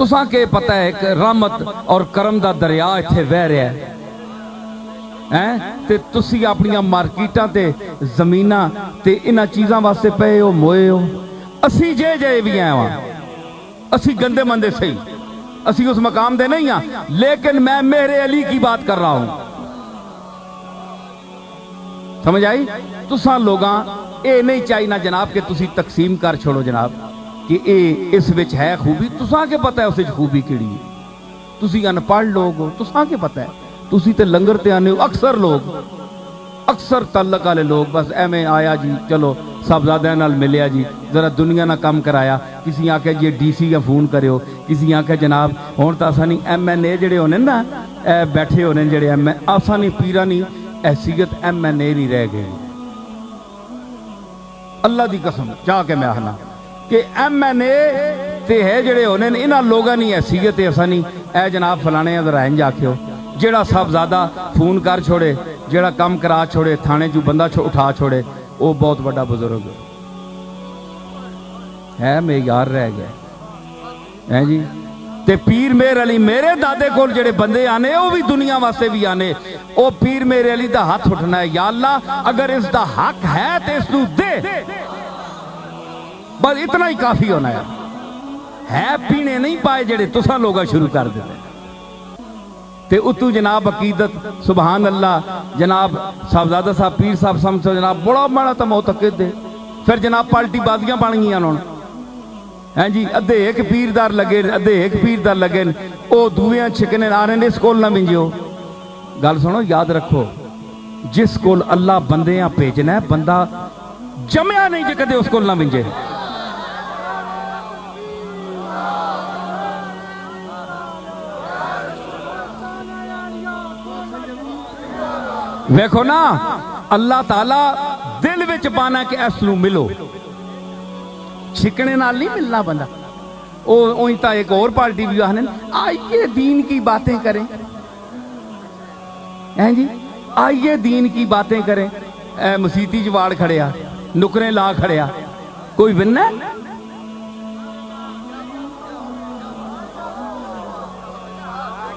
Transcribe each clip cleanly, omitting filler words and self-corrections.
تساں کے پتہ ہے کہ رحمت اور کرم دا دریا اتھے وہ رہا ہے تے تسی اپنی مارکیٹاں تے زمیناں تے انہاں چیزاں واسطے پے ہو موئے ہو. اسی جے بھی ہیں وہاں اسی گندے مندے صحیح اسی اس مقام دے نہیں ہیں لیکن میں میرے علی کی بات کر رہا ہوں. سمجھ آئی؟ تساں لوگاں اے نہیں چاہینا جناب کہ تسی تقسیم کر چھوڑو جناب کہ اے اس وچ ہے خوبی. تساں کے پتہ ہے اس وچ خوبی کیڑی ہے. تسی ان پڑھ لوگ ہو تساں کے پتہ ہے. تسی تے لنگر تے آنے ہو اکثر لوگ اکثر تعلق والے لوگ بس ایویں آیا جی چلو صاحبزادہ نال ملیا جی ذرا دنیا نہ کم کرایا. کسی آکھے جی ڈی سی کا فون کریو کسی آکھے جناب ہون تا اساں نہیں ایم این اے جڑے ہونے نا بیٹھے ہونے جڑے ایم این اساں نہیں پیرا نہیں حیثیت ایم این اے نہیں رہ گئے. اللہ دی قسم چاہ کے میں آہنا کہ ایم این اے تے ہے جڑے ہونے انہاں لوگاں نہیں حیثیت اساں نہیں اے جناب فلانے ذرا انج آکھیو. جڑا صاحبزادہ فون کر چھوڑے جڑا کم کرا چھوڑے تھانے جو بندہ اٹھا چھوڑے وہ بہت بڑا بزرگ ہے میں یار رہ گئے ہیں جی. تے پیر میر علی میرے دادے کول جڑے بندے آنے وہ بھی دنیا واسطے بھی آنے او پیر میر علی دا ہاتھ اٹھنا ہے یا اللہ اگر اس دا حق ہے تے اس نو دے بس اتنا ہی کافی ہونا ہے پینے نہیں پائے جڑے تساں لوگا شروع کر دیتے تے اتو جناب عقیدت سبحان اللہ جناب صاحبزادہ صاحب پیر صاحب سمجھو جناب بڑا مانا تا معتقد دے پھر جناب پالٹی بازیاں بن گئی انہوں ہیں جی ادھے ایک پیردار لگے ادھے ایک پیردار لگے او دویاں چھکنے آنے نے اس کول نہ منجیو. گل سنو یاد رکھو جس کول اللہ بندیاں بھیجنا ہے بندہ جمعہ نہیں جے کدے اس کول نہ منجے. ویکھو نا اللہ تعالیٰ دل وچ پانا کہ اس نو ملو چھکنے نال نہیں ملنا بندہ. اوہی تا ایک اور پارٹی بھی آنے آئیے دین کی باتیں کریں ہیں جی آئیے دین کی باتیں کریں. مسیتی جواڑ کھڑیا نکریں لا کھڑیا کوئی بننا ہے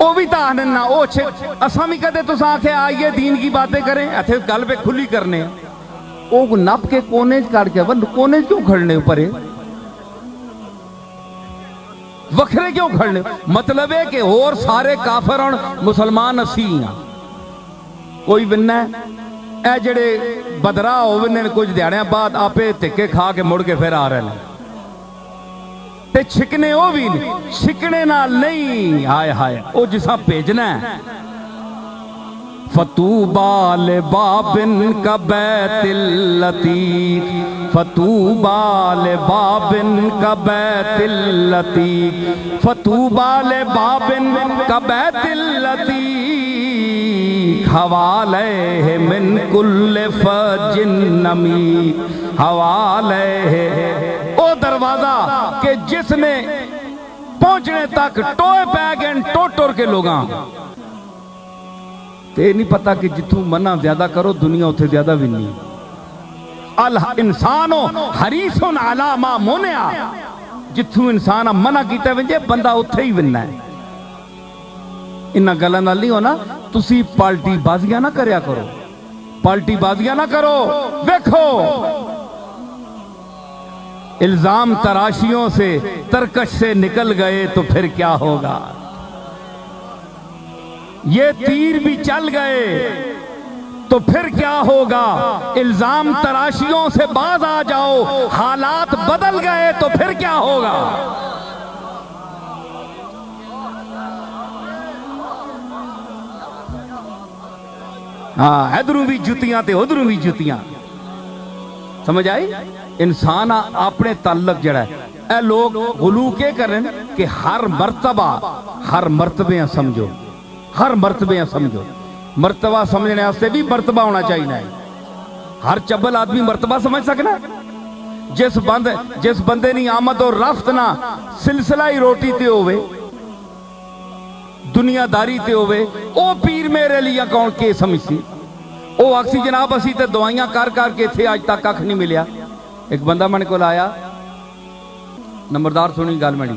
او بھی تا آنے نا او چھک اساں بھی کہتے تو ساکھے آئیے دین کی باتیں کریں ایتھے گل پہ کھلی کرنے او نپ کے کونیج کاٹ کے کونیج کیوں کھڑنے اوپر وکھرے کیوں کھڑنے مطلب ہے کہ اور سارے کافر اور مسلمان اسی ہیں کوئی بننا ہے اے جڑے بدرا ہو بننے کچھ دیاڑیاں بعد آپے تکے کھا کے مڑ کے پھر آ رہے ہیں تے چھکنے ہو بھی نہیں چھکنے نال نہیں ہائے ہائے او جسا پیجنا ہے فتوبا لباب کا بیت اللطیق فتوبا لباب کا بیت اللطیق فتوبا لباب کا بیت اللطیق حوالے من کل فج نمی حوالے او دروازہ کہ جس نے پہنچنے تک ٹوئے پیگن ٹوٹر کے لوگاں تے نہیں پتا کہ جتوں منع زیادہ کرو دنیا اتھے زیادہ بھی نہیں. الانسانو حریصن علی ما منع جتوں انسان منع کیتا ونجے بندہ اتھے ہی وننا ہے. انہاں گلاں نال نہیں ہونا تسی پالٹی بازیاں نہ کریا کرو پالٹی بازیاں نہ کرو. دیکھو الزام تراشیوں سے ترکش سے نکل گئے تو پھر کیا ہوگا یہ تیر بھی چل گئے تو پھر کیا ہوگا الزام تراشیوں سے باز آ جاؤ حالات بدل گئے تو پھر کیا ہوگا. ہاں ادھروں بھی جتیاں تے ادھروں بھی جتیاں سمجھ آئی. انسان اپنے تعلق جڑا ہے اے لوگ غلو کے کریں کہ ہر مرتبہ سمجھو ہر مرتبہ سمجھو مرتبہ سمجھنے آستے بھی مرتبہ ہونا چاہیے. ہر چبل آدمی مرتبہ سمجھ سکنا جس بندے نہیں آمد اور رفت نہ سلسلہ ہی روٹی تے ہوئے دنیا داری تے ہوئے او پیر میرے لیے کون کے سمجھتی او اکسی جناب اسی تے دعائیاں کر کے تھے آج تک کھ نہیں ملیا. ایک بندہ من کو لایا نمبردار سنی گال مڑی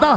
10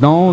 9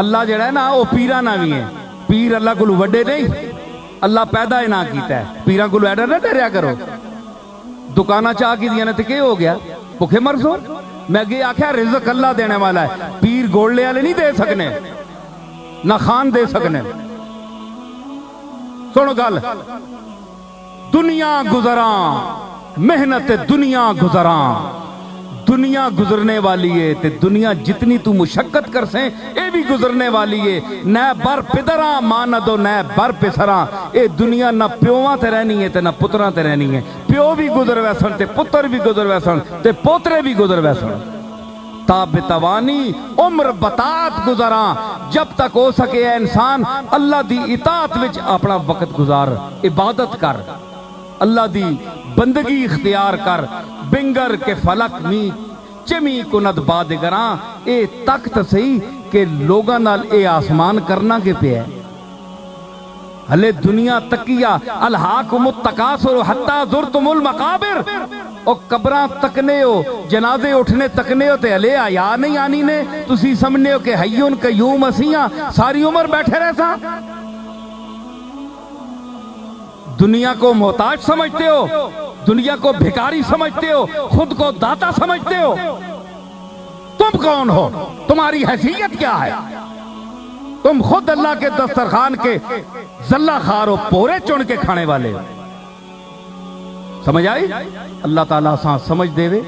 اللہ جڑا ہے نا وہ پیرا نہ بھی ہے. پیر اللہ کو وڈے نہیں, اللہ پیدا ہی نہ کیتا ہے. پیران کو ایڈا نہ ڈریا کرو. دکانہ چاہ کی دیا نے تو کیا ہو گیا, بھوکے مر سو. میں گئی آخیا رزق اللہ دینے والا ہے, پیر گولڈے والے نہیں دے سکنے, نہ خان دے سکنے. سنو گل, دنیا گزراں محنت دنیا گزراں, دنیا گزرنے والی ہے تے دنیا جتنی تو مشقت کر سیں اے بھی گزرنے والی ہے. نہ بر پدراں ماں نہ دو نہ بر پسراں, اے دنیا نہ پیواں تے رہنی ہے تے نہ پتراں تے رہنی ہے. پیو بھی گزر ویسن تے پتر بھی گزر ویسن تے پوترے بھی گزر ویسن. تا بتوانی عمر بتات گزراں, جب تک ہو سکے اے انسان اللہ دی اطاعت وچ اپنا وقت گزار, عبادت کر, اللہ دی بندگی اختیار کر. بنگر کے فلک می چمی کند بادگراں, اے تخت صحیح کہ لوگاں نال اے آسمان کرنا کے پہ ہے. ہلے دنیا تکیا الہاکم التکاثر حتی زرتم المقابر, او قبراں تکنے ہو, جنازے اٹھنے تکنے ہو تے ہلے آیا نہیں آنی نے. تسی سمجھنے ہو کہ حیون قیوم اسیاں ساری عمر بیٹھے رہتا. دنیا کو محتاج سمجھتے ہو, دنیا کو بھکاری سمجھتے ہو, خود کو داتا سمجھتے ہو. تم کون ہو, تمہاری حیثیت کیا ہے؟ تم خود اللہ کے دسترخوان کے زلہ خار ہو, پورے چن کے کھانے والے ہو. سمجھ آئی؟ اللہ تعالیٰ سان سمجھ دے وے.